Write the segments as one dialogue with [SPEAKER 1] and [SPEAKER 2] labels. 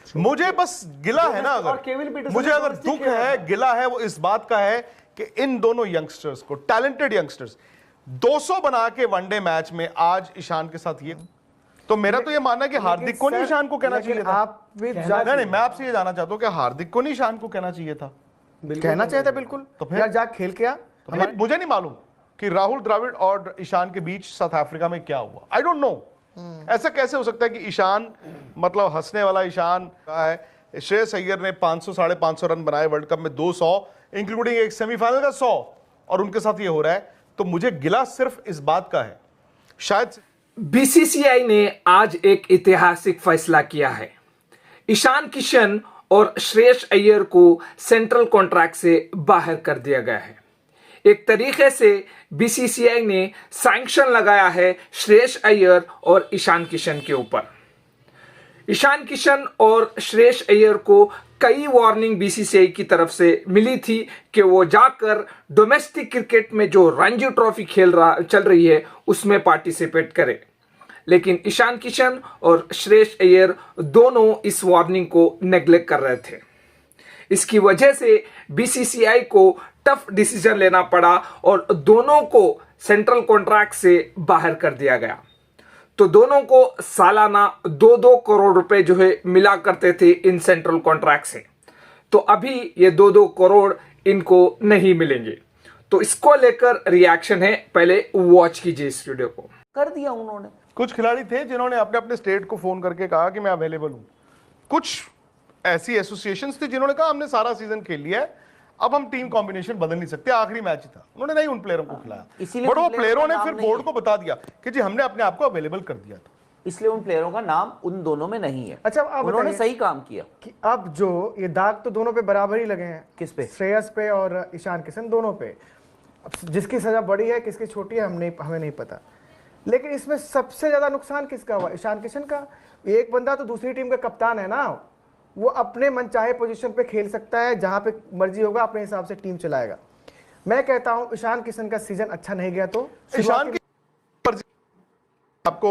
[SPEAKER 1] मुझे बस गिला है ना, अगर मुझे अगर दुख है, गिला है, वो इस बात का है कि इन दोनों यंगस्टर्स को, टैलेंटेड यंगस्टर्स, 200 बना के वनडे मैच में आज ईशान के साथ ये, तो मेरा तो ये मानना है कि हार्दिक को नहीं ईशान को कहना चाहिए था। नहीं, मैं आपसे ये जानना चाहता हूं कि हार्दिक को नहीं ईशान को कहना चाहिए था।
[SPEAKER 2] कहना चाहिए था बिल्कुल।
[SPEAKER 1] तो फिर
[SPEAKER 2] यार जा खेल के आ।
[SPEAKER 1] मुझे नहीं मालूम कि राहुल द्रविड़ और ईशान के बीच साउथ अफ्रीका में क्या हुआ। I don't know. ऐसा कैसे हो सकता है कि ईशान, मतलब हंसने वाला ईशान का है, श्रेयस अय्यर ने 500 550 रन बनाए वर्ल्ड कप में, 200 इंक्लूडिंग एक सेमीफाइनल का 100, और उनके साथ ये हो रहा है। तो मुझे गिला सिर्फ इस बात का है, शायद
[SPEAKER 3] बीसीसीआई ने आज एक ऐतिहासिक फैसला किया है। ईशान किशन और श्रेयस अय्यर को सेंट्रल कॉन्ट्रैक्ट से बाहर कर दिया गया है। एक तरीके से बीसीसीआई ने सैंक्शन लगाया है श्रेयस अय्यर और ईशान किशन के ऊपर। ईशान किशन और श्रेयस अय्यर को कई वार्निंग बीसीसीआई की तरफ से मिली थी कि वो जाकर डोमेस्टिक क्रिकेट में जो रणजी ट्रॉफी चल रही है उसमें पार्टिसिपेट करे, लेकिन ईशान किशन और श्रेयस अय्यर दोनों इस वार्निंग को नेग्लेक्ट कर रहे थे। इसकी वजह से बीसीसीआई को टफ डिसीजन लेना पड़ा और दोनों को सेंट्रल कॉन्ट्रैक्ट से बाहर कर दिया गया। तो दोनों को सालाना 2-2 करोड़ रुपए जो है मिला करते थे इन सेंट्रल कॉन्ट्रैक्ट से, तो अभी ये 2-2 करोड़ इनको नहीं मिलेंगे। तो इसको लेकर रिएक्शन है, पहले वॉच कीजिए इस वीडियो को।
[SPEAKER 4] कर दिया उन्होंने।
[SPEAKER 1] कुछ खिलाड़ी थे जिन्होंने अपने अपने स्टेट को फोन करके कहा कि मैं अवेलेबल हूं। कुछ ऐसी एसोसिएशंस थी जिन्होंने कहा हमने सारा सीजन खेल लिया है, अब हम टीम कॉम्बिनेशन बदल नहीं सकते, आखिरी मैच ही था। उन्होंने नहीं उन प्लेयरों को खिलाया, बट वो प्लेयरों ने फिर बोर्ड को बता दिया कि जी हमने अपने आप को अवेलेबल कर दिया था,
[SPEAKER 4] इसलिए उन प्लेयरों का नाम उन दोनों में नहीं है।
[SPEAKER 2] अच्छा, अब
[SPEAKER 4] उन्होंने सही काम किया
[SPEAKER 2] कि अब जो ये दाग तो दोनों पे बराबर ही लगे हैं।
[SPEAKER 4] किस पे?
[SPEAKER 2] श्रेयस पे और ईशान किशन दोनों पे। अब जिसकी सजा बड़ी है किसकी छोटी है हमें नहीं पता, लेकिन इसमें सबसे ज्यादा नुकसान किसका हुआ? ईशान किशन का। एक बंदा तो दूसरी टीम का कप्तान है ना, वो अपने मनचाहे पोजीशन पे खेल सकता है, जहां पे मर्जी होगा अपने हिसाब से टीम चलाएगा। मैं कहता हूं ईशान किशन का सीजन अच्छा नहीं गया तो
[SPEAKER 1] ईशान की आपको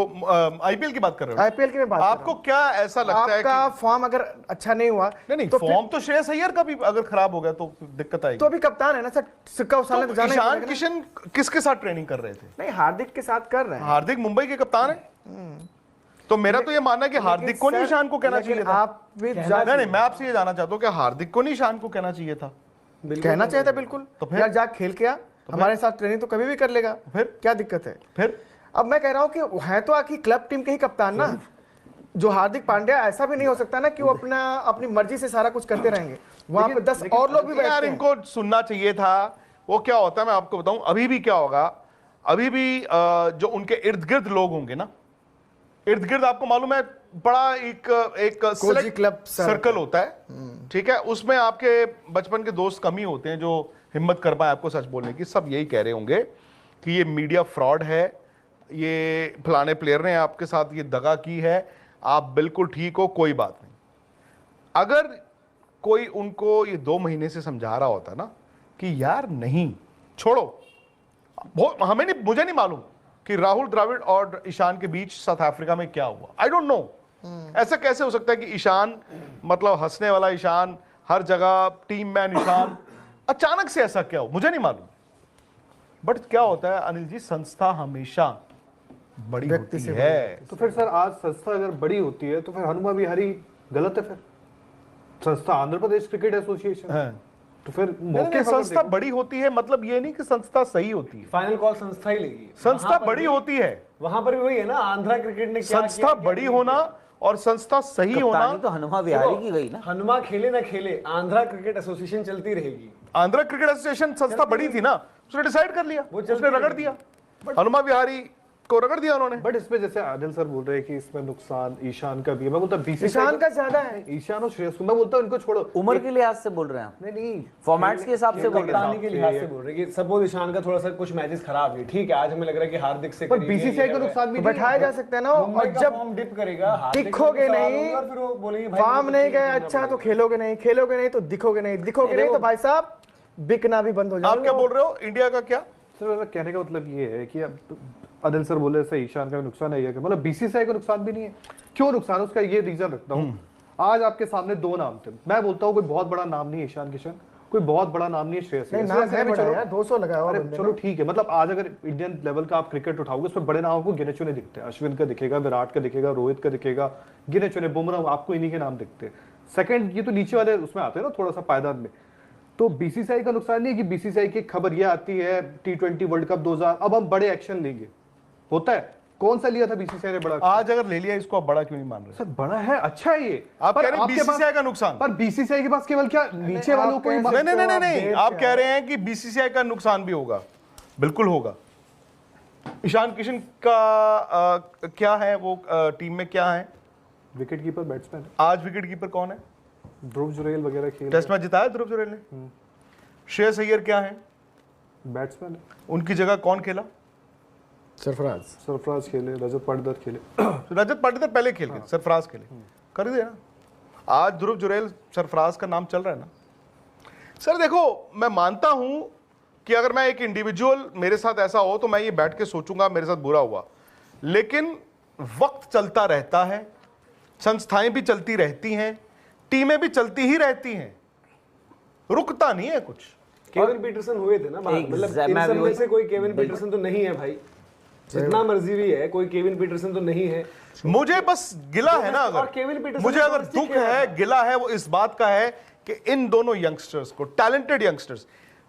[SPEAKER 1] आईपीएल की बात कर रहे हो?
[SPEAKER 2] आईपीएल की मैं बात
[SPEAKER 1] आपको क्या ऐसा लगता है कि
[SPEAKER 2] आपका फॉर्म अगर अच्छा नहीं हुआ
[SPEAKER 1] नहीं
[SPEAKER 2] तो
[SPEAKER 1] फॉर्म तो श्रेयस अय्यर का भी अगर खराब हो गया तो दिक्कत आएगी।
[SPEAKER 2] तो अभी कप्तान है ना सर, सिक्का उछालने तो जाना ही
[SPEAKER 1] ईशान
[SPEAKER 2] पड़ेगा ना।
[SPEAKER 1] किशन किसके साथ ट्रेनिंग कर रहे थे?
[SPEAKER 2] नहीं, हार्दिक के साथ कर रहे हैं।
[SPEAKER 1] हार्दिक मुंबई के कप्तान है। तो मेरा तो ये मानना है कि हार्दिक को नहीं ईशान को कहना चाहिए था।
[SPEAKER 2] आप भी
[SPEAKER 1] नहीं, मैं आपसे ये जानना चाहता हूँ कि हार्दिक को नहीं ईशान को कहना चाहिए था।
[SPEAKER 2] कहना चाहिए था बिल्कुल।
[SPEAKER 1] तो फिर?
[SPEAKER 2] यार जा खेल के आ, हमारे साथ ट्रेनिंग तो कभी भी कर लेगा,
[SPEAKER 1] फिर
[SPEAKER 2] क्या दिक्कत है?
[SPEAKER 1] फिर
[SPEAKER 2] अब मैं कह रहा हूँ कि है तो आखिर क्लब टीम के ही कप्तान ना, जो हार्दिक पांड्या। ऐसा भी नहीं हो सकता ना कि वो अपनी मर्जी से सारा कुछ करते रहेंगे, वहां पे 10 और लोग भी बैठते
[SPEAKER 1] यार
[SPEAKER 2] हैं।
[SPEAKER 1] इनको सुनना चाहिए था। वो क्या होता है मैं आपको बताऊं, अभी भी क्या होगा, अभी भी जो उनके इर्द गिर्द लोग होंगे ना, इर्द गिर्द आपको मालूम है बड़ा एक सेलेक्ट
[SPEAKER 2] क्लब
[SPEAKER 1] सर्कल होता है, ठीक है, उसमें आपके बचपन के दोस्त कम ही होते हैं जो हिम्मत कर पाए आपको सच बोलने की। सब यही कह रहे होंगे कि ये मीडिया फ्रॉड है, ये फलाने प्लेयर ने आपके साथ ये दगा की है, आप बिल्कुल ठीक हो, कोई बात नहीं। अगर कोई उनको ये 2 महीने से समझा रहा होता ना कि यार नहीं छोड़ो, हमें नहीं, मुझे नहीं मालूम कि राहुल द्रविड़ और ईशान के बीच साउथ अफ्रीका में क्या हुआ। I don't know. ऐसा कैसे हो सकता है कि ईशान, मतलब हंसने वाला ईशान, हर जगह टीम मैन ईशान, अचानक से ऐसा क्या हो, मुझे नहीं मालूम। बट क्या होता है अनिल जी, संस्था हमेशा बड़ी होती है।
[SPEAKER 5] तो फिर सर आज संस्था अगर बड़ी होती है तो फिर हनुमा विहारी गलत है? फिर संस्था आंध्र प्रदेश क्रिकेट एसोसिएशन है, तो फिर मौके
[SPEAKER 1] संस्था बड़ी होती है मतलब ये नहीं कि संस्था सही होती है।
[SPEAKER 6] फाइनल कॉल संस्था ही लेगी।
[SPEAKER 1] संस्था बड़ी होती है,
[SPEAKER 6] वहां पर भी वही है ना, आंध्रा क्रिकेट ने क्या
[SPEAKER 1] संस्था बड़ी होना और संस्था सही होना।
[SPEAKER 4] तो हनुमा विहारी की गई ना।
[SPEAKER 6] हनुमा खेले ना खेले, आंध्रा क्रिकेट एसोसिएशन चलती रहेगी।
[SPEAKER 1] आंध्रा क्रिकेट एसोसिएशन संस्था बड़ी थी ना, उसने डिसाइड कर लिया, उसने रगड़ दिया, हनुमा विहारी को रगड़ दिया उन्होंने।
[SPEAKER 5] बट इसमें जैसे आदिल सर बोल रहे हैं कि इसमें नुकसान ईशान का भी है, मैं बोलता बीसीसीआई
[SPEAKER 2] ईशान का ज्यादा है।
[SPEAKER 5] ईशान और श्रेयस, मैं बोलता हूं इनको छोड़ो।
[SPEAKER 4] उम्र के लिहाज से बोल रहे हैं?
[SPEAKER 5] नहीं,
[SPEAKER 4] फॉर्मेट्स के हिसाब से बोल रहे
[SPEAKER 6] कप्तानी
[SPEAKER 4] हैं।
[SPEAKER 6] के लिहाज से बोल रहे हैं कि सपोज ईशान का थोड़ा सा कुछ मैचेस खराब है, ठीक है, आज हमें लग रहा है कि हार्दिक से
[SPEAKER 5] पर बीसीसीआई का नुकसान भी
[SPEAKER 2] बैठाया जा सकता है ना। और जब
[SPEAKER 6] फॉर्म डिप करेगा,
[SPEAKER 2] दिखोगे नहीं,
[SPEAKER 6] फिर वो बोलेंगे भाई
[SPEAKER 2] फॉर्म नहीं गया अच्छा तो खेलोगे नहीं, खेलोगे नहीं तो दिखोगे नहीं, दिखोगे नहीं तो भाई साहब बिकना भी बंद हो जाएगा।
[SPEAKER 1] आप क्या बोल रहे हो, इंडिया का क्या?
[SPEAKER 5] सर मेरा कहने का मतलब ये है कि अब अदिल सर बोले से ईशान का भी नुकसान है, मतलब बीसीसीआई का नुकसान भी नहीं है। क्यों नुकसान, उसका ये रीजन रखता हूँ। आज आपके सामने 2 नाम थे, मैं बोलता हूँ कोई बहुत बड़ा नाम नहीं है ईशान किशन, कोई बहुत बड़ा नाम नहीं है श्रेयस
[SPEAKER 2] नहीं,
[SPEAKER 5] अय्यर।
[SPEAKER 2] नाम
[SPEAKER 5] श्रेयस
[SPEAKER 2] है
[SPEAKER 5] अय्यर भी
[SPEAKER 2] बड़ा
[SPEAKER 5] चलो
[SPEAKER 2] यार, 200 लगाया हुआ
[SPEAKER 5] अरे
[SPEAKER 2] बंदे
[SPEAKER 5] चलो
[SPEAKER 2] ने।
[SPEAKER 5] ठीक है, मतलब आज अगर इंडियन लेवल का आप क्रिकेट उठाओगे उसमें बड़े नामों को गिने चुने दिखते हैं, अश्विन का दिखेगा, विराट का दिखेगा, रोहित का दिखेगा, गिने चुने, बुमराह, आपको इन्हीं के नाम दिखते हैं। सेकंड, ये तो नीचे वाले उसमें आते हैं ना थोड़ा सा पायदान में। तो बीसीसीआई का नुकसान नहीं है कि बीसीसीआई की खबर ये आती है T20 वर्ल्ड कप 2000, अब हम बड़े एक्शन लेंगे, होता है। कौन सा लिया था बीसीसीआई ने बड़ा?
[SPEAKER 1] आज अगर ले लिया इसको, आप बड़ा क्यों नहीं मान रहे?
[SPEAKER 5] सर बड़ा है, अच्छा है ये।
[SPEAKER 1] आप
[SPEAKER 5] पर
[SPEAKER 1] कह रहे हैं
[SPEAKER 5] आपके पास-
[SPEAKER 1] बीसीसीआई का नुकसान।
[SPEAKER 5] पर बीसीसीआई के पास केवल क्या नीचे वालों को ही
[SPEAKER 2] आप
[SPEAKER 1] नहीं नहीं नहीं
[SPEAKER 2] तो
[SPEAKER 1] नहीं,
[SPEAKER 2] देख
[SPEAKER 1] आप
[SPEAKER 2] के
[SPEAKER 1] कह रहे हैं कि बीसीसीआई का नुकसान भी होगा, बिल्कुल होगा। ईशान किशन का क्या है वो, टीम में क्या है?
[SPEAKER 5] विकेट कीपर, बैट्समैन,
[SPEAKER 1] आज विकेट कीपर कौन है?
[SPEAKER 5] ध्रुव जुरेल वगैरह खेल
[SPEAKER 1] टेस्ट मैच जिताया ध्रुव जुरेल ने। श्रेयस अय्यर क्या है?
[SPEAKER 5] बैट्समैन,
[SPEAKER 1] उनकी जगह कौन खेला?
[SPEAKER 2] सरफराज।
[SPEAKER 5] सरफराज खेले, रजत पाटीदार खेले।
[SPEAKER 1] रजत पाटीदार पहले खेल गए, सरफराज खेले, कर दिया ना। आज ध्रुव जुरेल, सरफराज का नाम चल रहा है ना। सर देखो, मैं मानता हूं कि अगर मैं एक इंडिविजुअल, मेरे साथ ऐसा हो तो मैं ये बैठ के सोचूंगा मेरे साथ बुरा हुआ, लेकिन वक्त चलता रहता है, संस्थाएं भी चलती रहती हैं, टीमें भी चलती ही रहती हैं, रुकता नहीं है कुछ।
[SPEAKER 6] केविन पीटरसन हुए थे ना बाहर, मतलब इन
[SPEAKER 4] मैं
[SPEAKER 6] सब
[SPEAKER 4] भी
[SPEAKER 6] में से कोई केविन पीटरसन तो नहीं है भाई, जितना मर्जी भी है, कोई केविन पीटरसन तो नहीं है।
[SPEAKER 1] मुझे बस गिला है ना,
[SPEAKER 6] और केविन
[SPEAKER 1] अगर
[SPEAKER 6] पीटरसन
[SPEAKER 1] मुझे
[SPEAKER 6] ने
[SPEAKER 1] अगर
[SPEAKER 6] domestic
[SPEAKER 1] दुख
[SPEAKER 6] खेला
[SPEAKER 1] है, गिला है, वो इस बात का है कि इन दोनों यंगस्टर्स को, टैलेंटेड यंगस्टर्स,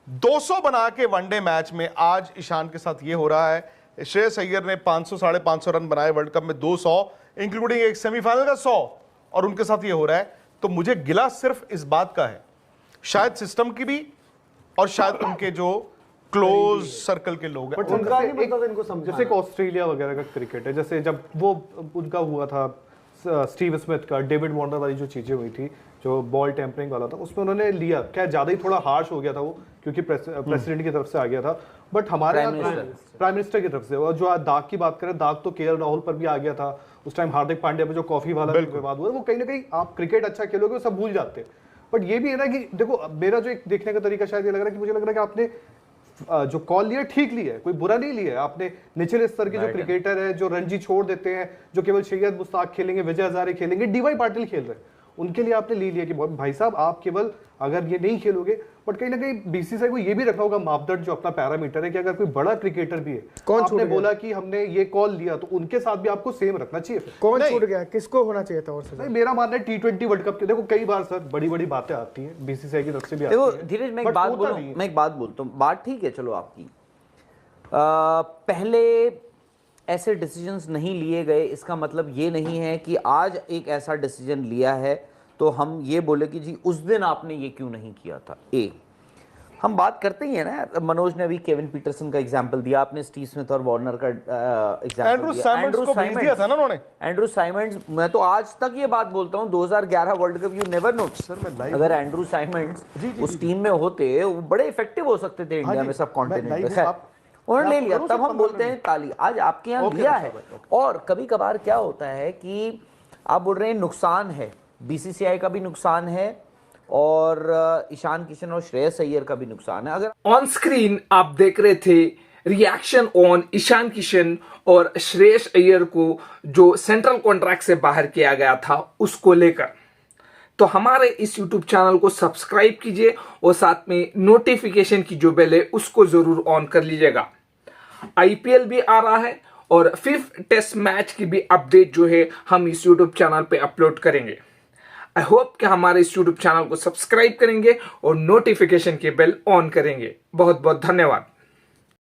[SPEAKER 1] 200 बना के वनडे मैच में आज ईशान के साथ ये हो रहा है। श्रेयस अय्यर ने 500 साढ़े 500 रन बनाए वर्ल्ड कप में, 200 इंक्लूडिंग एक सेमीफाइनल का 100, और उनके साथ ये हो रहा है। तो मुझे गिला सिर्फ इस बात का है, शायद सिस्टम की भी, और शायद उनके जो क्लोज सर्कल के लोग हैं।
[SPEAKER 5] बट
[SPEAKER 6] उनका नहीं
[SPEAKER 5] जैसे
[SPEAKER 6] मतलब इनको समझाना।
[SPEAKER 5] जैसे एक ऑस्ट्रेलिया वगैरह का क्रिकेट है, जैसे जब वो उनका हुआ था स्टीव स्मिथ का, डेविड वार्नर वाली जो चीजें हुई थी, जो बॉल टेम्परिंग वाला था, उसमें उन्होंने लिया, क्या ज्यादा ही थोड़ा हार्श हो गया था वो, क्योंकि प्रेसिडेंट की तरफ से आ गया था। बट हमारे प्राइम मिनिस्टर की तरफ से, और जो दाग की बात करें, दाग तो केएल राहुल पर भी आ गया था उस टाइम, हार्दिक पांड्या पे जो कॉफी वाला विवाद हुआ, वो कहीं ना कहीं आप क्रिकेट अच्छा खेलोगे वो सब भूल जाते हैं। बट ये भी है ना कि देखो, मेरा जो एक देखने का तरीका शायद ये लग रहा है कि मुझे लग रहा है कि आपने जो कॉल लिया ठीक लिया है, कोई बुरा नहीं लिया है आपने। निचले स्तर के जो क्रिकेटर है, जो रणजी छोड़ देते हैं, जो केवल सैयद मुश्ताक खेलेंगे, विजय हजारे खेलेंगे, डीवाई पाटिल खेल रहे हैं, उनके लिए आपने ले लिया कि भाई साहब आप केवल अगर ये नहीं खेलोगे। बट कहीं ना कहीं बीसीसीआई को ये भी रखना होगा मापदंड, जो अपना पैरामीटर है, कि अगर कोई बड़ा क्रिकेटर भी है,
[SPEAKER 2] कौन
[SPEAKER 5] आपने
[SPEAKER 2] छूट गया?
[SPEAKER 5] बोला कि हमने ये कॉल लिया, तो उनके साथ भी आपको सेम रखना चाहिए।
[SPEAKER 2] कौन
[SPEAKER 1] नहीं।
[SPEAKER 2] छूट गया, किसको होना चाहिए था और सजा?
[SPEAKER 5] भाई मेरा मानना है T20 वर्ल्ड कप के, देखो कई बार सर बड़ी बड़ी बातें आती हैं बीसीसीआई की तरफ से भी आती
[SPEAKER 4] देखो
[SPEAKER 5] हैं।
[SPEAKER 4] धीरज, मैं
[SPEAKER 5] But
[SPEAKER 4] एक बात
[SPEAKER 5] होता
[SPEAKER 4] बोलूं,
[SPEAKER 5] नहीं है।
[SPEAKER 4] मैं एक बात बोलता हूँ, बात ठीक है चलो आपकी, पहले ऐसे डिसीजंस नहीं लिए गए, इसका मतलब ये नहीं है कि आज एक ऐसा डिसीजन लिया है तो हम ये बोले कि जी उस दिन आपने ये क्यों नहीं किया था। हम बात करते ही है ना, मनोज ने अभी केविन पीटरसन का एग्जांपल दिया, आपने स्टीव स्मिथ और वार्नर का एग्जांपल
[SPEAKER 1] एंड्रू
[SPEAKER 4] दिया।
[SPEAKER 1] साइमंड्स को भेज दिया था ना उन्होंने।
[SPEAKER 4] एंड्रू साइमंड्स, मैं तो आज तक ये बात बोलता हूँ, 2011 world cup, you never know अगर एंड्रू साइमंड्स उस टीम में होते, वो बड़े इफेक्टिव हो सकते थे इंडिया में, सब कॉन्टिनेंट पे। उन्होंने ले लिया, तब हम बोलते हैं ताली। आज आपके यहाँ लिया है। और कभी कभार क्या होता है कि आप बोल रहे हैं नुकसान है, बीसीसीआई का भी नुकसान है और ईशान किशन और श्रेयस अय्यर का भी नुकसान है। अगर
[SPEAKER 3] ऑन स्क्रीन आप देख रहे थे रिएक्शन ऑन ईशान किशन और श्रेयस अय्यर को जो सेंट्रल कॉन्ट्रैक्ट से बाहर किया गया था उसको लेकर, तो हमारे इस YouTube चैनल को सब्सक्राइब कीजिए और साथ में नोटिफिकेशन की जो बेल है उसको जरूर ऑन कर लीजिएगा। IPL भी आ रहा है और 5th टेस्ट मैच की भी अपडेट जो है हम इस YouTube चैनल पे अपलोड करेंगे। आई होप कि हमारे इस YouTube चैनल को सब्सक्राइब करेंगे और नोटिफिकेशन की बेल ऑन करेंगे। बहुत बहुत धन्यवाद।